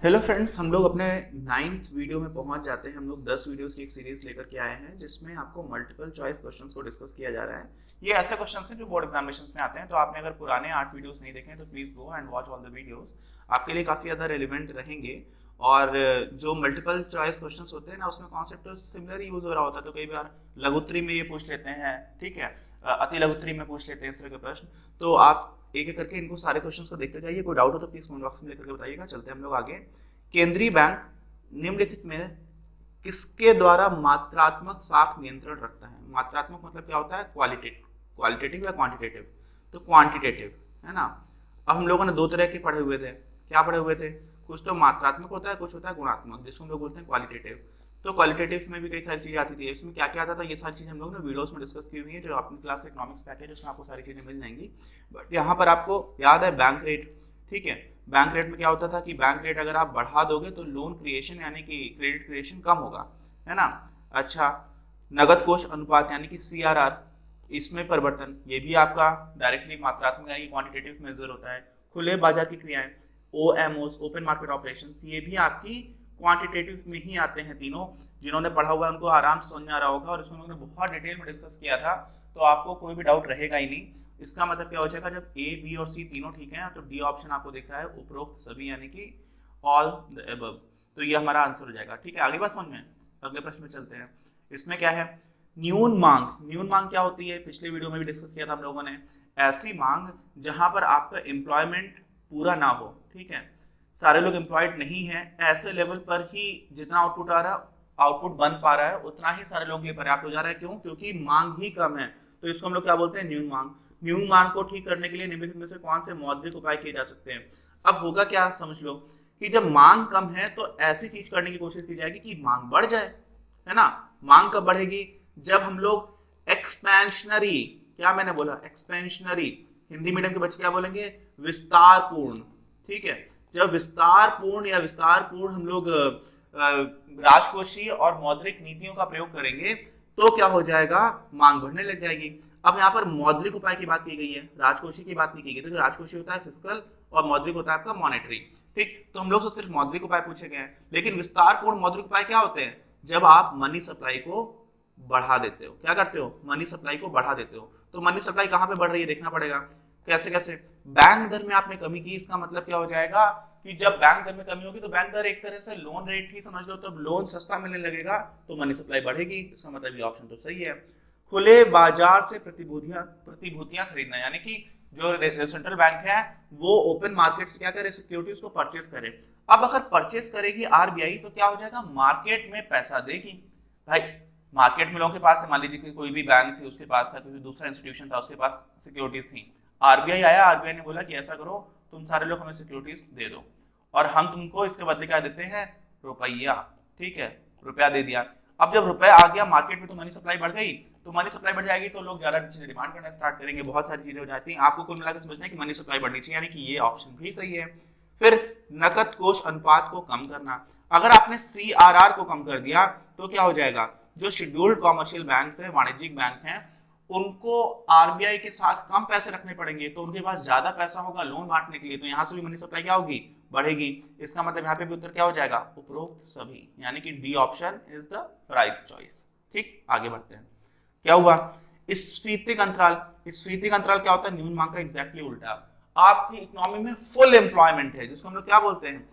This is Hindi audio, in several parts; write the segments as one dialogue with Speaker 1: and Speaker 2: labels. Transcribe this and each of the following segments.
Speaker 1: हेलो फ्रेंड्स, हम लोग अपने 9th वीडियो में पहुंच जाते हैं। हम लोग 10 वीडियोस की एक सीरीज लेकर के आए हैं जिसमें आपको मल्टीपल चॉइस क्वेश्चंस को डिस्कस किया जा रहा है। ये ऐसे क्वेश्चंस हैं जो बोर्ड एग्जामिनेशंस में आते हैं, तो आपने अगर पुराने 8 वीडियोस नहीं देखे हैं तो please go and watch all the videos. आपके लिए काफी ज़्यादा रेलिवेंट रहेंगे। और जो मल्टीपल चॉइस क्वेश्चंस होते हैं ना, उसमें कॉन्सेप्ट तो सिमिलर यूज हो रहा होता है। तो कई बार लघुत्तरी में ये पूछ लेते हैं, ठीक है, अति लघुत्तरी में पूछ लेते हैं इस तरह के प्रश्न। तो आप एक एक करके इनको सारे क्वेश्चंस को देखते जाइए। कोई डाउट हो तो प्लीज कमेंट बॉक्स में लेकर के बताइएगा। चलते हैं हम लोग आगे। केंद्रीय बैंक निम्नलिखित में किसके द्वारा मात्रात्मक साख नियंत्रण रखता है? मात्रात्मक मतलब क्या होता है? क्वालिटेटिव। क्वालिटेटिव या क्वांटिटेटिव? तो क्वांटिटेटिव, है ना। अब हम लोगों ने दो तरह के पढ़े हुए थे। क्या पढ़े हुए थे? कुछ तो मात्रात्मक होता है, कुछ होता है गुणात्मक, जिसको हम लोग बोलते हैं क्वालिटेटिव। तो क्वालिटेटिव में भी कई सारी चीजें आती थी। इसमें क्या क्या आता था, ये सारी चीजें हम लोग ने वीडियोस में डिस्कस की हुई है, जो अपनी क्लास इकोनॉमिक्स पैकेज, उसमें आपको सारी चीजें मिल जाएंगी। बट यहाँ पर आपको याद है बैंक रेट, ठीक है। बैंक रेट में क्या होता था कि बैंक रेट अगर आप बढ़ा दोगे तो लोन क्रिएशन यानी कि क्रेडिट क्रिएशन कम होगा, है ना। अच्छा, नगद कोष अनुपात यानी कि सीआरआर, इसमें परिवर्तन, ये भी आपका डायरेक्टली मात्रात्मक यानी क्वांटिटेटिव मेजर होता है। खुले बाजार की क्रियाएं, ओएमओस, ओपन मार्केट ऑपरेशंस, ये भी आपकी क्वांटिटेटिव में ही आते हैं तीनों। जिन्होंने पढ़ा हुआ है उनको आराम से समझ में आ रहा होगा, और इसमें उन्होंने बहुत डिटेल में डिस्कस किया था, तो आपको कोई भी डाउट रहेगा ही नहीं। इसका मतलब क्या हो जाएगा, जब ए बी और सी तीनों ठीक है तो डी ऑप्शन आपको दिख रहा है उपरोक्त सभी, यानी कि ऑल द अबव। तो ये हमारा आंसर हो जाएगा। ठीक है, आगे बात समझ में। अगले प्रश्न में चलते हैं। इसमें क्या है? न्यून मांग। न्यून मांग क्या होती है? पिछले वीडियो में भी डिस्कस किया था हम लोगों ने। ऐसी मांग जहां पर आपका एम्प्लॉयमेंट पूरा ना हो, ठीक है, सारे लोग एम्प्लॉयड नहीं है, ऐसे लेवल पर ही जितना आउटपुट आ रहा है, आउटपुट बन पा रहा है, उतना ही सारे लोगों के लिए पर्याप्त हो जा रहा है। क्यों? क्योंकि मांग ही कम है। तो इसको हम लोग क्या बोलते हैं? न्यून मांग। न्यून मांग को ठीक करने के लिए निम्नलिखित में से कौन से मौद्रिक उपाय किए जा सकते हैं? अब होगा क्या, समझ लो कि जब मांग कम है तो ऐसी चीज करने की कोशिश की जाएगी कि मांग बढ़ जाए, है ना। मांग कब बढ़ेगी? जब हम लोग एक्सपेंशनरी, क्या मैंने बोला? एक्सपेंशनरी। हिंदी मीडियम के बच्चे क्या बोलेंगे? विस्तार पूर्ण, ठीक है। जब विस्तार पूर्ण या विस्तार पूर्ण हम लोग राजकोषीय और मौद्रिक नीतियों का प्रयोग करेंगे तो क्या हो जाएगा? मांग बढ़ने लग जाएगी। अब यहाँ पर मौद्रिक उपाय की बात की गई है, राजकोषीय की बात नहीं की गई। तो जो राजकोषीय होता है फिस्कल, और मौद्रिक होता है आपका मॉनेटरी, ठीक। तो हम लोग से सिर्फ मौद्रिक उपाय पूछे गए हैं, लेकिन विस्तारपूर्ण मौद्रिक उपाय क्या होते हैं? जब आप मनी सप्लाई को बढ़ा देते हो। क्या करते हो? मनी सप्लाई को बढ़ा देते हो। तो मनी सप्लाई कहाँ पे बढ़ रही है देखना पड़ेगा। कैसे कैसे? बैंक दर में आपने कमी की, इसका मतलब क्या हो जाएगा कि जब बैंक दर में कमी होगी तो बैंक दर एक तरह से लोन रेट ही समझ लो, तो लोन सस्ता मिलने लगेगा तो मनी सप्लाई बढ़ेगी। इसका मतलब ये ऑप्शन तो सही है। खुले बाजार से प्रतिभूतियां खरीदना, यानी कि जो सेंट्रल बैंक है वो ओपन मार्केट से क्या करे? सिक्योरिटीज को परचेस करे। अब अगर परचेस करेगी आरबीआई तो क्या हो जाएगा? मार्केट में पैसा देगी। भाई मार्केट में लोगों के पास, मान लीजिए कि कोई भी बैंक थी उसके पास था, कोई दूसरा इंस्टीट्यूशन था उसके पास सिक्योरिटीज थी, आरबीआई आया, आरबीआई ने बोला कि ऐसा करो, तुम सारे लोग हमें सिक्योरिटीज दे दो और हम तुमको इसके बदले क्या देते हैं? रुपया, ठीक है, रुपया दे दिया। अब जब रुपया आ गया मार्केट में तो मनी सप्लाई बढ़ गई, तो मनी सप्लाई बढ़ जाएगी तो लोग ज्यादा चीजें डिमांड करना स्टार्ट करेंगे, बहुत सारी चीजें हो जाती हैं। आपको कुल मिलाकर समझना है कि मनी सप्लाई बढ़नी चाहिए, यानी कि ये ऑप्शन भी सही है। फिर नकद कोष अनुपात को कम करना। अगर आपने सीआरआर को कम कर दिया तो क्या हो जाएगा? जो शेड्यूल्ड कॉमर्शियल बैंक है, वाणिज्यिक बैंक हैं, उनको आरबीआई के साथ कम पैसे रखने पड़ेंगे, तो उनके पास ज्यादा पैसा होगा लोन बांटने के लिए, तो यहाँ से भी मनी सप्लाई क्या होगी? बढ़ेगी। इसका मतलब यहाँ पे भी उत्तर क्या हो जाएगा? उपरोक्त सभी, यानी कि D option is the right choice. ठीक, आगे बढ़ते हैं। क्या हुआ? स्फीतिक अंतराल। स्फीतिक अंतराल क्या होता है? न्यून मांग का एग्जैक्टली उल्टा। आपकी इकोनॉमी में फुल एम्प्लॉयमेंट है, जिसको हम लोग क्या बोलते हैं?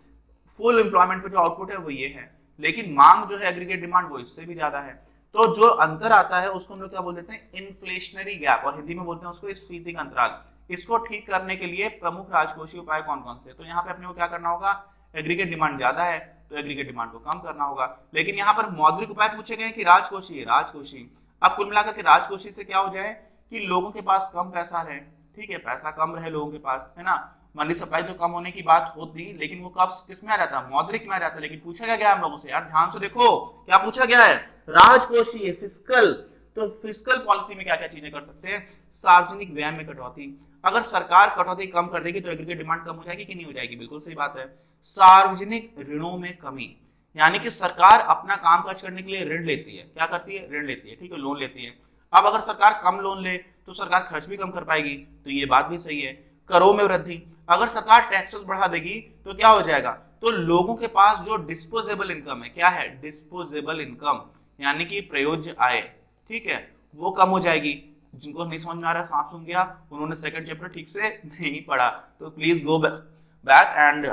Speaker 1: फुल एम्प्लॉयमेंट पे जो आउटपुट है वो ये है, लेकिन मांग जो है एग्रीगेट डिमांड वो इससे भी ज्यादा है। तो जो अंतर आता है उसको हम लोग क्या बोल देते हैं? इन्फ्लेशनरी गैप, और हिंदी में बोलते हैं उसको स्फीतिक अंतराल। इसको ठीक करने के लिए प्रमुख राजकोषीय उपाय कौन कौन से? तो यहाँ पे अपने को क्या करना होगा? एग्रीगेट डिमांड ज्यादा है तो एग्रीगेट डिमांड को कम करना होगा। लेकिन यहाँ पर मौद्रिक उपाय पूछे गए कि राजकोषीय? राजकोषीय। अब कुल मिलाकर के राजकोषीय से क्या हो जाए कि लोगों के पास कम पैसा रहे, ठीक है, पैसा कम रहे लोगों के पास, है ना। मनी सप्लाई तो कम होने की बात होती, लेकिन वो कब किस में आ जाता? मौद्रिक में आ जाता। लेकिन पूछा क्या गया हम लोगों से? यार ध्यान से देखो क्या पूछा गया है? राजकोषीय, फिस्कल। तो फिस्कल पॉलिसी में क्या क्या चीजें कर सकते हैं? सार्वजनिक व्यय में कटौती। अगर सरकार कटौती कम कर देगी तो एग्रीगेट डिमांड कम हो जाएगी कि नहीं हो जाएगी? बिल्कुल सही बात है। सार्वजनिक ऋणों में कमी, यानी कि सरकार अपना कामकाज करने के लिए ऋण लेती है। क्या करती है? ऋण लेती है, ठीक है, लोन लेती है। अब अगर सरकार कम लोन ले तो सरकार खर्च भी कम कर पाएगी, तो ये बात भी सही है। करों में वृद्धि, अगर सरकार टैक्सेस बढ़ा देगी तो क्या हो जाएगा? तो लोगों के पास जो डिस्पोजेबल इनकम है, क्या है, डिस्पोजेबल इनकम यानी कि प्रयोज्य आय, ठीक है, वो कम हो जाएगी। जिनको नहीं समझ में आ रहा है सांप सुन गया, उन्होंने सेकंड चैप्टर ठीक से नहीं पढ़ा, तो प्लीज गो बैक एंड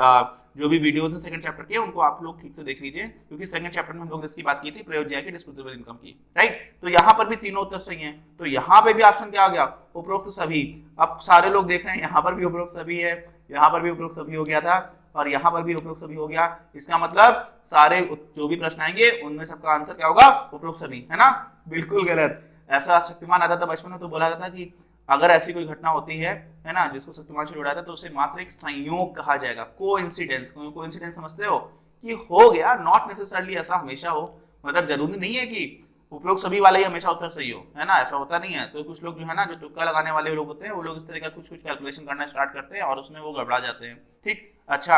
Speaker 1: जो भी वीडियोस है सेकंड चैप्टर के उनको आप लोग ठीक से देख लीजिए, क्योंकि सेकंड चैप्टर में हम लोग इसकी बात की थी प्रयोज्य की डिस्पोजेबल इनकम की, राइट। तो यहाँ पर भी तीनों उत्तर सही हैं, तो यहाँ पे भी ऑप्शन क्या आ गया, उपरोक्त सभी। अब सारे लोग देख रहे हैं यहाँ पर भी उपरोक्त सभी है, यहाँ पर भी उपरोक्त सभी हो गया था, और यहाँ पर भी उपरोक्त सभी हो गया। इसका मतलब सारे जो भी प्रश्न आएंगे उनमें सबका आंसर क्या होगा, उपरोक्त सभी, है ना। बिल्कुल गलत। ऐसा शक्तिमान आता था बचपन में तो बोला जाता कि अगर ऐसी कोई घटना होती है ना, जिसको शक्तिमान से जुड़ा था, तो उसे मात्र एक संयोग कहा जाएगा, कोइंसिडेंस। कोइंसिडेंस समझते हो कि हो गया, नॉट नेसेसरली ऐसा हमेशा हो, मतलब जरूरी नहीं है कि उपरोक्त सभी वाला ही हमेशा उत्तर सही हो, है ना, ऐसा होता नहीं है। तो कुछ लोग जो है ना, जो तुक्का लगाने वाले लोग होते हैं, वो लोग इस तरह का कुछ कुछ कैलकुलेशन करना स्टार्ट करते हैं और उसमें वो गड़बड़ा जाते हैं, ठीक। अच्छा,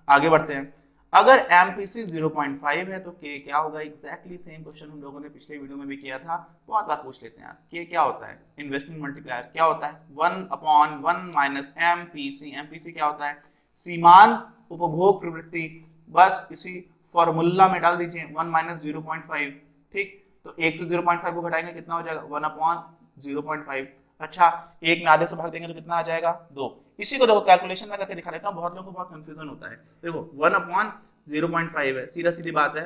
Speaker 1: आगे बढ़ते हैं। अगर MPC 0.5 है तो K क्या होगा, एग्जैक्टली सेम क्वेश्चन हम लोगों ने पिछले वीडियो में भी किया था, बहुत बार पूछ लेते हैं यार। K क्या होता है, इन्वेस्टमेंट मल्टीप्लायर क्या होता है, 1/1 माइनस MPC। MPC क्या होता है, सीमांत उपभोग प्रवृत्ति, बस इसी फॉर्मूला में डाल दीजिए 1 माइनस 0.5, ठीक। तो 1 से 0.5 को घटाएंगे कितना हो जाएगा, 1/0.5। अच्छा, एक में आधे से भाग देंगे तो कितना आ जाएगा, 2। इसी को देखो कैलकुलेशन में करके दिखा देता हूँ, बहुत लोगों को बहुत कंफ्यूजन होता है। देखो 1/0.5 है, सीधा सीधी बात है,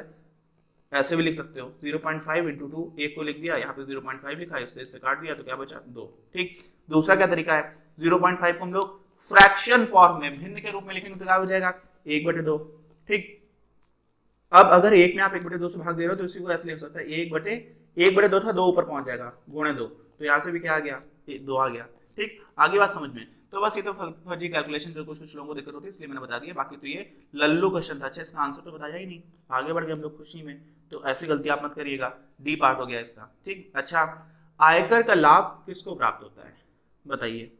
Speaker 1: ऐसे भी लिख सकते हो 0.5 इंटू 2, एक को लिख दिया, यहाँ पे 0.5 लिखा, इससे काट दिया तो क्या बचा, 2, ठीक। दूसरा क्या तरीका है, 0.5 को हम लोग फ्रैक्शन फॉर्म में, भिन्न के रूप में लिखेंगे तो क्या हो जाएगा, 1/2, ठीक। अब अगर एक में आप 1/2 से भाग दे रहे हो तो इसी को ऐसे लिख सकते हैं, 1/2 था, 2 ऊपर पहुंच जाएगा, गुणे 2, तो यहाँ से भी क्या आ गया, 2 आ गया, ठीक। आगे बात समझ में। तो बस ये तो फर्जी कैलकुलेशन जो कुछ लोगों को दिक्कत होती है इसलिए मैंने बता दिया, बाकी तो ये लल्लू क्वेश्चन था। अच्छा, इसका आंसर तो बताया ही नहीं, आगे बढ़ गए हम लोग खुशी में, तो ऐसी गलती आप मत करिएगा, डी पार्ट हो गया इसका, ठीक। अच्छा, आयकर का लाभ किसको प्राप्त होता है, बताइए।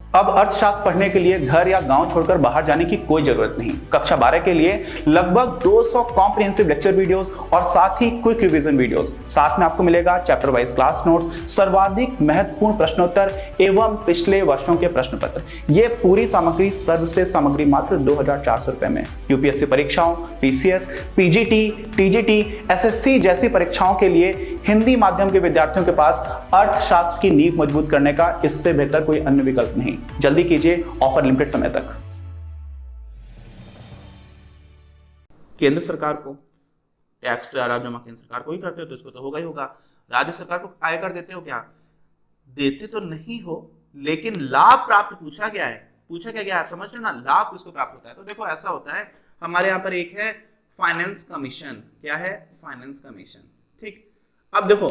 Speaker 2: अब अर्थशास्त्र पढ़ने के लिए घर या गांव छोड़कर बाहर जाने की कोई जरूरत नहीं। कक्षा 12 के लिए लगभग 200 कॉम्प्रिहेंसिव लेक्चर वीडियोस और साथ ही क्विक रिवीजन वीडियोस। साथ में आपको मिलेगा चैप्टर वाइज क्लास नोट्स, सर्वाधिक महत्वपूर्ण प्रश्नोत्तर एवं पिछले वर्षों के प्रश्न पत्र। ये पूरी सामग्री सर्वश्रेष्ठ सामग्री मात्र 2400 रुपए में। यूपीएससी परीक्षाओं, पीसीएस, पीजीटी, टीजीटी, एसएससी जैसी परीक्षाओं के लिए हिंदी माध्यम के विद्यार्थियों के पास अर्थशास्त्र की नींव मजबूत करने का इससे बेहतर कोई अन्य विकल्प नहीं। जल्दी कीजिए, ऑफर लिमिटेड समय तक।
Speaker 1: केंद्र सरकार को टैक्स तो यार जमा केंद्र सरकार को ही करते हो तो इसको तो होगा ही होगा। राज्य सरकार को आयकर देते हो क्या, देते तो नहीं हो, लेकिन लाभ प्राप्त पूछा गया है, पूछा क्या गया है, समझ रहे हो ना, लाभ किसको प्राप्त होता है। तो देखो ऐसा होता है, हमारे यहाँ पर एक है फाइनेंस कमीशन, क्या है, फाइनेंस कमीशन, ठीक। अब देखो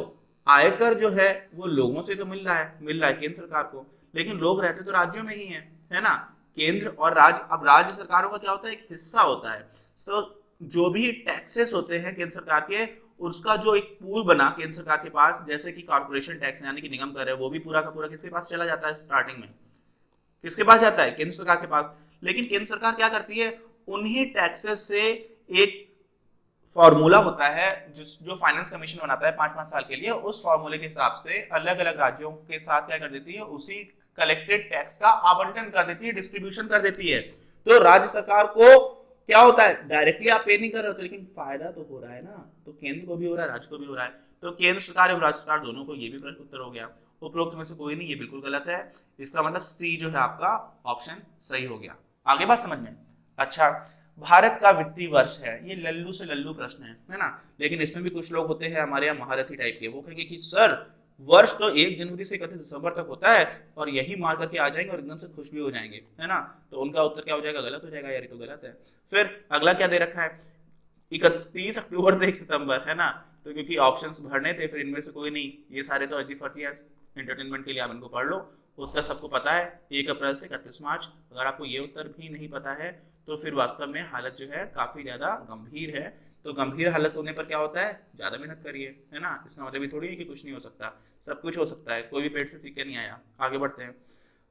Speaker 1: आयकर जो है वो लोगों से तो मिल रहा है केंद्र सरकार को, लेकिन लोग रहते तो राज्यों में ही है ना। केंद्र और राज्य, अब राज्य सरकारों का क्या होता है, एक हिस्सा होता है, तो जो भी टैक्सेस होते हैं केंद्र सरकार के, उसका जो एक पूल बना केंद्र सरकार के पास, जैसे कि कॉर्पोरेशन टैक्स यानी कि निगम कर है, वो भी पूरा का पूरा किसके पास चला जाता है, स्टार्टिंग में किसके पास जाता है, केंद्र सरकार के पास। लेकिन केंद्र सरकार क्या करती है, उन्हीं टैक्सेस से एक फॉर्मूला होता है जो फाइनेंस कमीशन बनाता है 5-5 साल के लिए, उस फॉर्मूले के हिसाब से अलग अलग राज्यों के साथ क्या कर देती है, उसी कलेक्टेड टैक्स का आवंटन कर देती है, डिस्ट्रीब्यूशन कर देती है। तो राज्य सरकार को क्या होता है, डायरेक्टली आप पे नहीं कर रहे हो, लेकिन फायदा तो हो रहा है ना, तो केंद्र को भी हो रहा है, राज्य को भी हो रहा है, तो केंद्र सरकार और राज्य सरकार दोनों को, ये भी उत्तर हो गया। उपरोक्त में से कोई नहीं, ये बिल्कुल गलत है, इसका मतलब सी जो है आपका ऑप्शन सही हो गया। आगे बात समझ में। अच्छा, भारत का वित्तीय वर्ष है, ये लल्लू से लल्लू प्रश्न है ना, लेकिन इसमें भी कुछ लोग होते हैं हमारे यहाँ महारथी टाइप के, वो कहेंगे कि सर वर्ष तो 1 जनवरी से 31 दिसंबर तक होता है और यही मार करके आ जाएंगे और एकदम से खुश भी हो जाएंगे, है ना। तो उनका उत्तर क्या हो जाएगा, गलत हो जाएगा यार, ये तो गलत है। फिर अगला क्या दे रखा है, 31 अक्टूबर से 1 सितंबर, है ना, तो क्योंकि ऑप्शंस भरने थे, फिर इनमें से कोई नहीं, ये सारे तो अजी फर्जी है, एंटरटेनमेंट के लिए आप इनको पढ़ लो। उत्तर सबको पता है, 1 अप्रैल से 31 मार्च। अगर आपको ये उत्तर भी नहीं पता है तो फिर वास्तव में हालत जो है काफी ज्यादा गंभीर है। तो गंभीर हालत होने पर क्या होता है, ज्यादा मेहनत करिए, है ना। इसका मतलब ये थोड़ी है कि कुछ नहीं हो सकता, सब कुछ हो सकता है, कोई भी पेट से सीख के नहीं आया। आगे बढ़ते हैं।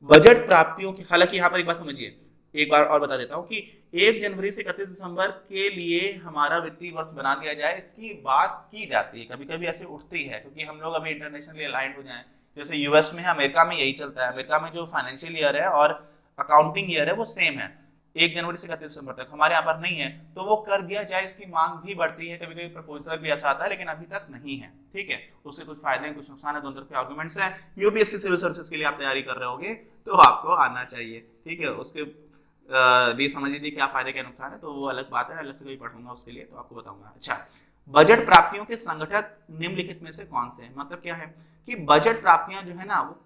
Speaker 1: बजट प्राप्तियों की, हालांकि यहाँ पर एक बात समझिए, एक बार और बता देता हूँ कि 1 जनवरी से 31 दिसंबर के लिए हमारा वित्तीय वर्ष बना दिया जाए, इसकी बात की जाती है, कभी कभी ऐसे उठती है, क्योंकि हम लोग अभी इंटरनेशनली अलाइंड हो जाएं। जैसे यूएस में है, अमेरिका में यही चलता है, अमेरिका में जो फाइनेंशियल ईयर है और अकाउंटिंग ईयर है वो सेम है। 1 जनवरी से 31 दिसंबर तक, हमारे यहाँ पर नहीं है तो वो कर दिया जाए, इसकी मांग भी बढ़ती है, कभी कभी प्रपोजल भी ऐसा आता है लेकिन अभी तक नहीं है। ठीक है, उससे कुछ फायदे हैं कुछ नुकसान है, दोनों तरफ के आर्गुमेंट्स हैं। यूपीएससी सिविल सर्विसेज के लिए आप तैयारी कर रहे होगे तो आपको आना चाहिए। ठीक है, उसके भी समझ लीजिए क्या फायदे क्या नुकसान है, तो वो अलग बात है, अलग से कोई पढ़ूंगा उसके लिए तो आपको बताऊंगा। अच्छा, बजट प्राप्तियों के संगठक निम्नलिखित में से कौन से हैं? मतलब क्या है कि बजट प्राप्तियां जो है ना वो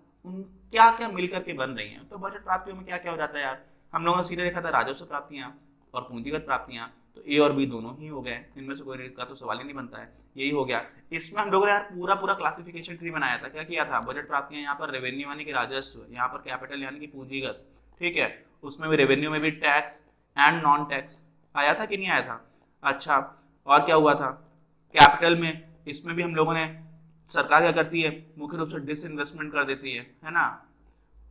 Speaker 1: क्या क्या मिलकर के बन रही हैं। तो बजट प्राप्तियों में क्या क्या हो जाता है यार, हम लोगों ने सीधे देखा था राजस्व प्राप्तियां और पूंजीगत प्राप्तियां, तो ए और बी दोनों ही हो गए, इनमें से कोई का तो सवाल ही नहीं बनता है, यही हो गया। इसमें हम लोगों ने यार पूरा पूरा क्लासिफिकेशन ट्री बनाया था। क्या किया था, बजट प्राप्तियां यहाँ पर रेवेन्यू यानी कि राजस्व, यहाँ पर कैपिटल यानी कि पूंजीगत। ठीक है, उसमें भी रेवेन्यू में भी टैक्स एंड नॉन टैक्स आया था कि नहीं आया था। अच्छा, और क्या हुआ था कैपिटल में, इसमें भी हम लोगों ने, सरकार क्या करती है मुख्य रूप से डिसइन्वेस्टमेंट कर देती है ना,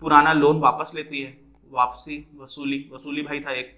Speaker 1: पुराना लोन वापस लेती है, वापसी वसूली भाई था एक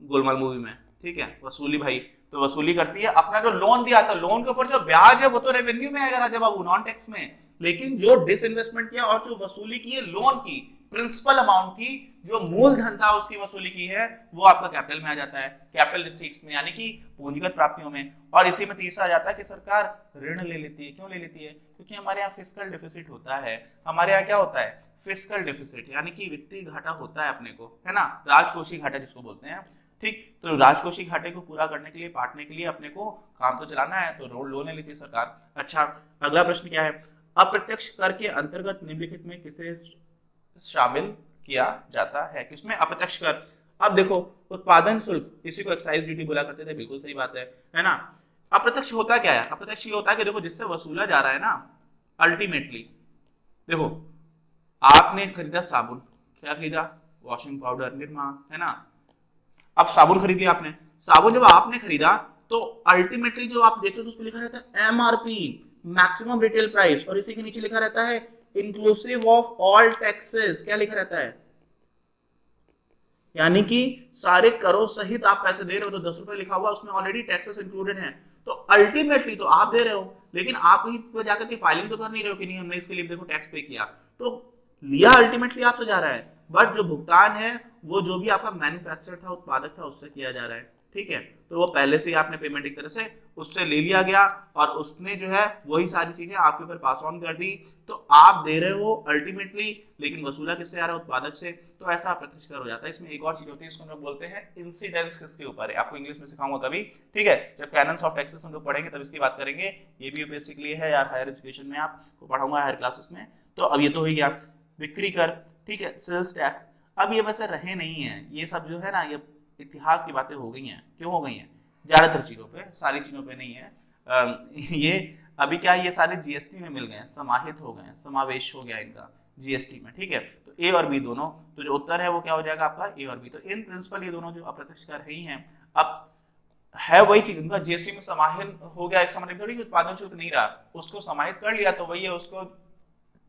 Speaker 1: गोलमाल मूवी में, ठीक है, वसूली भाई, तो वसूली करती है, अपना जो लोन दिया था लोन के ऊपर जो ब्याज है वो तो रेवेन्यू में आएगा राजा बाबू, नॉन टैक्स में, लेकिन जो डिसइन्वेस्टमेंट किया और जो वसूली की है लोन की प्रिंसिपल अमाउंट की, जो मूलधन था उसकी वसूली की है, वो आपका कैपिटल में आ जाता है, कैपिटल रिसीट्स में, यानी कि पूंजीगत प्राप्तियों में। और इसी में तीसरा आ जाता है कि सरकार ऋण ले लेती है। क्यों ले लेती है? क्योंकि हमारे यहाँ फिस्कल डेफिसिट होता है। हमारे यहाँ क्या होता है, फिस्कल डेफिसिट, यानी कि वित्तीय घाटा होता है अपने को, है ना, राजकोषीय घाटा जिसको बोलते हैं। ठीक, तो राजकोषीय घाटे को पूरा करने के लिए, पाटने के लिए अपने को काम तो चलाना है, तो लोन ले लेती है सरकार। अच्छा, अगला प्रश्न क्या है, अप्रत्यक्ष कर के अंतर्गत निम्नलिखित में किसे शामिल किया जाता है? किसमें? अप्रत्यक्ष कर। अब देखो, उत्पादन शुल्क, इसी को एक्साइज ड्यूटी बोला करते थे, बिल्कुल सही बात है ना। अप्रत्यक्ष होता क्या है? अप्रत्यक्ष ये होता है कि देखो जिससे वसूला जा रहा है ना, अल्टीमेटली देखो आपने खरीदा साबुन, क्या खरीदा? वॉशिंग पाउडर, निरमा, है ना। अब साबुन खरीदी आपने, साबुन जब आपने खरीदा तो अल्टीमेटली जो आप देखते हो तो उस पर लिखा रहता है एमआरपी, मैक्सिमम रिटेल प्राइस, और इसी के नीचे लिखा रहता है इंक्लूसिव ऑफ ऑल टैक्सेस। क्या लिखा रहता है? यानी कि सारे करों सहित आप पैसे दे रहे हो, तो 10 रुपए लिखा हुआ उसमें ऑलरेडी टैक्सेस इंक्लूडेड हैं, तो अल्टीमेटली तो आप दे रहे हो, लेकिन आप कहीं पर जाकर के फाइलिंग तो कर नहीं रहे हो कि नहीं हमने इसके लिए देखो टैक्स पे किया, तो लिया अल्टीमेटली आपसे जा रहा है, बट जो भुगतान है वो जो भी आपका मैन्युफैक्चर था, उत्पादक था, उससे किया जा रहा है। ठीक है, तो वो पहले से ही आपने पेमेंट एक तरह से उससे ले लिया गया और उसने जो है वही सारी चीजें आपके ऊपर पास ऑन कर दी, तो आप दे रहे हो अल्टीमेटली, लेकिन वसूला किससे आ रहा है? उत्पादक से। तो ऐसा अप्रत्यक्ष कर हो जाता है। इसमें एक और चीज होती है, इसको हम लोग बोलते हैं इंसिडेंस। किसके ऊपर है आपको इंग्लिश में सिखाऊंगा कभी, ठीक है, जब कैनन्स ऑफ टैक्सेस हम लोग पढ़ेंगे तब इसकी बात करेंगे। ये भी यूपीएससी के लिए है या हायर एजुकेशन में आपको पढ़ाऊंगा हायर क्लासेस में। तो अब ये तो हो गया बिक्री कर, ठीक है, सेल्स टैक्स। अब ये वैसे रहे नहीं है, ये सब जो है ना, ये इतिहास की बातें हो गई हैं। क्यों हो गई हैं? ज्यादातर चीजों पे, सारी चीजों पे नहीं है। ये अभी क्या है, ये सारे जीएसटी में मिल गए हैं, समाहित हो गए हैं, समावेश हो गया इनका जीएसटी में। ठीक है, तो ए और बी दोनों, तो जो उत्तर है वो क्या हो जाएगा आपका? ए और बी। तो इन प्रिंसिपल ये दोनों जो अप्रत्यक्ष कर ही हैं, अब है वही चीज, उनका जीएसटी में समाहित हो गया, इसका मतलब थोड़ी कि उत्पादन शुल्क नहीं रहा, उसको समाहित कर लिया तो वही है, उसको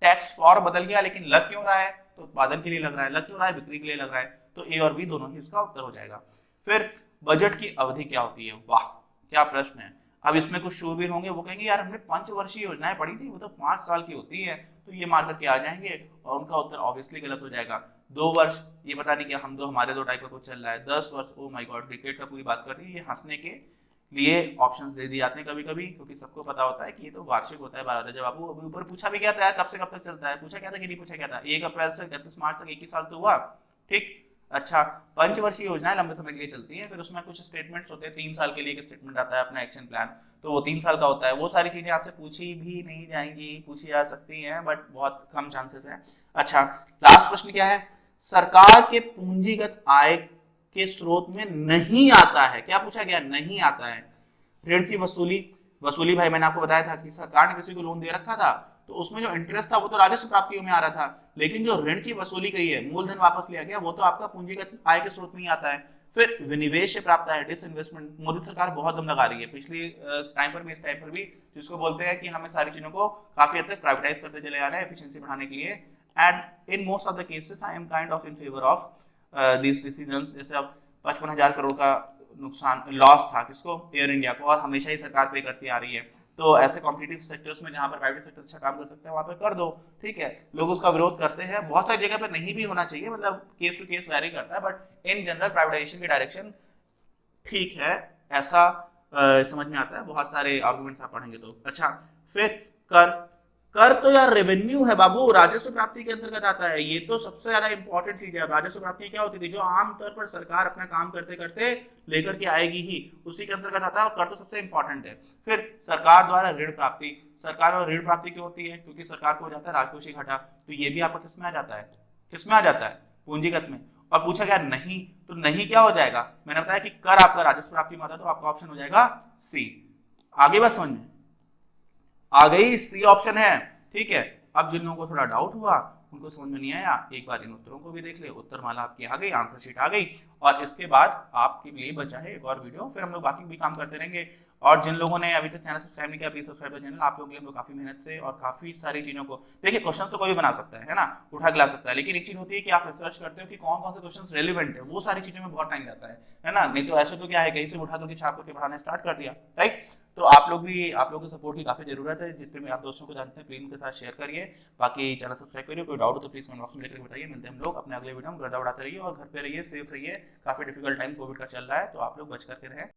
Speaker 1: टैक्स फॉर बदल गया, लेकिन लग क्यों रहा है? तो उत्पादन के लिए लग रहा है। लग क्यों रहा है? बिक्री के लिए लग रहा है। तो ए और बी दोनों ही इसका उत्तर हो जाएगा। फिर बजट की अवधि क्या होती है? वाह क्या प्रश्न है। अब इसमें कुछ शूरवीर होंगे, वो कहेंगे यार हमने पंचवर्षीय योजनाएं पढ़ी थी, वो तो 5 साल की होती है, तो ये मान करके आ जाएंगे, और उनका उत्तर ऑब्वियसली गलत हो जाएगा। 2 वर्ष, ये पता नहीं क्या हमारे 2 टाइप का कुछ चल रहा है। 10 वर्ष, ओ माय गॉड, डिकेड का पूरी बात कर रही है। ये हंसने के लिए ऑप्शंस दे दिए जाते हैं कभी कभी, क्योंकि सबको पता होता है कि ये तो वार्षिक होता है 12। जब आपको अभी ऊपर पूछा भी क्या था, कब से कब तक चलता है, पूछा क्या था कि नहीं पूछा क्या था? 1 अप्रैल से 31 मार्च तक 21 साल तो हुआ। ठीक, अच्छा, पंचवर्षीय योजनाएं लंबे समय के लिए चलती हैं, फिर उसमें कुछ स्टेटमेंट्स होते हैं, 3 साल के लिए एक स्टेटमेंट आता है अपना एक्शन प्लान, तो वो 3 साल का होता है। वो सारी चीजें आपसे पूछी भी नहीं जाएंगी, पूछी जा सकती हैं, बट बहुत कम चांसेस है। अच्छा, लास्ट प्रश्न क्या है? सरकार के पूंजीगत आय के स्रोत में नहीं आता है। क्या पूछा गया? नहीं आता है। ऋण की वसूली भाई मैंने आपको बताया था कि सरकार ने किसी को लोन दे रखा था, तो उसमें जो इंटरेस्ट था वो तो राजस्व प्राप्तियों में आ रहा था, लेकिन जो ऋण की वसूली गई है, मूलधन वापस लिया गया, वो तो आपका पूंजीगत आय के स्रोत में ही आता है। फिर विनिवेश से प्राप्त है, डिसइन्वेस्टमेंट। मोदी सरकार बहुत दम लगा रही है पिछली टाइम पर भी, इस टाइम पर भी, जिसको बोलते हैं कि हमें सारी चीजों को काफी हद तक प्राइवेटाइज करते चले जा रहे हैं एफिशिएंसी बढ़ाने के लिए। And in most of the cases I am kind of in favour of this decisions. जैसे अब 55,000 करोड़ का नुकसान, लॉस था किसको? एयर इंडिया को, और हमेशा ही सरकार पे करती आ रही है। तो ऐसे कॉम्पिटिटिव सेक्टर्स में जहाँ पर प्राइवेट सेक्टर अच्छा काम कर सकता है वहाँ पे कर दो, ठीक है। लोग उसका विरोध करते हैं, बहुत सारी जगह पर नहीं भी होना चाहिए, मतलब केस टू केस वैरी करता है, बट इन जनरल प्राइवेटाइजेशन की डायरेक्शन ठीक है, ऐसा समझ में आता है। बहुत सारे आर्गुमेंट्स आप पढ़ेंगे तो। अच्छा, फिर कर। कर तो यार रेवेन्यू है बाबू, राजस्व प्राप्ति के अंतर्गत आता है। ये तो सबसे ज्यादा इंपॉर्टेंट चीज है। राजस्व प्राप्ति क्या होती थी, जो आमतौर पर सरकार अपना काम करते करते लेकर के आएगी ही, उसी के अंतर्गत आता है, और कर तो सबसे इंपॉर्टेंट है। फिर सरकार द्वारा ऋण प्राप्ति। सरकार द्वारा ऋण प्राप्ति क्यों होती है, क्योंकि सरकार को हो जाता है राजकोषीय घाटा। तो ये भी आपका किस में आ जाता है, किस में आ जाता है, पूंजीगत में। और पूछा गया नहीं, तो नहीं क्या हो जाएगा, मैंने बताया कि कर आपका राजस्व प्राप्ति में आता है, तो आपका ऑप्शन हो जाएगा सी। आगे बस समझ में आ गई, सी ऑप्शन है, ठीक है। अब जिन लोगों को थोड़ा डाउट हुआ, उनको समझ में नहीं आया, एक बार इन उत्तरों को भी देख ले। उत्तर माला आपकी आ गई, आंसर शीट आ गई, और इसके बाद आपके लिए बचा है एक और वीडियो, फिर हम लोग बाकी भी काम करते रहेंगे। और जिन लोगों ने अभी तक चैनल सब्सक्राइब नहीं किया, प्लीज सब्सक्राइब चैनल। आप लोगों के लिए हम लोग काफी मेहनत से और काफी सारी चीजों को, देखिए क्वेश्चन तो कोई भी बना सकता है ना, उठा के ला सकता है, लेकिन एक चीज होती है कि आप रिसर्च करते हो कि कौन कौन से क्वेश्चन रेलिवेंट है, वो सारी चीजों में बहुत टाइम जाता है ना। नहीं तो ऐसे तो क्या है, कहीं से उठा करके छाप करके पढ़ाना स्टार्ट कर दिया, राइट। तो आप लोग की सपोर्ट की काफी जरूरत है। जितने भी आप दोस्तों को जानते हैं प्लीज उनके साथ शेयर करिए, बाकी चैनल सब्सक्राइब करिए। कोई डाउट हो तो प्लीज कमेंट बॉक्स में लिखकर बताइए। मिलते हैं हम लोग अपने अगले वीडियो में। गर्दा उड़ाते रहिए और घर पे रहिए, सेफ रहिए। काफी डिफिकल्ट टाइम कोविड का चल रहा है, तो आप लोग बच करके रहें।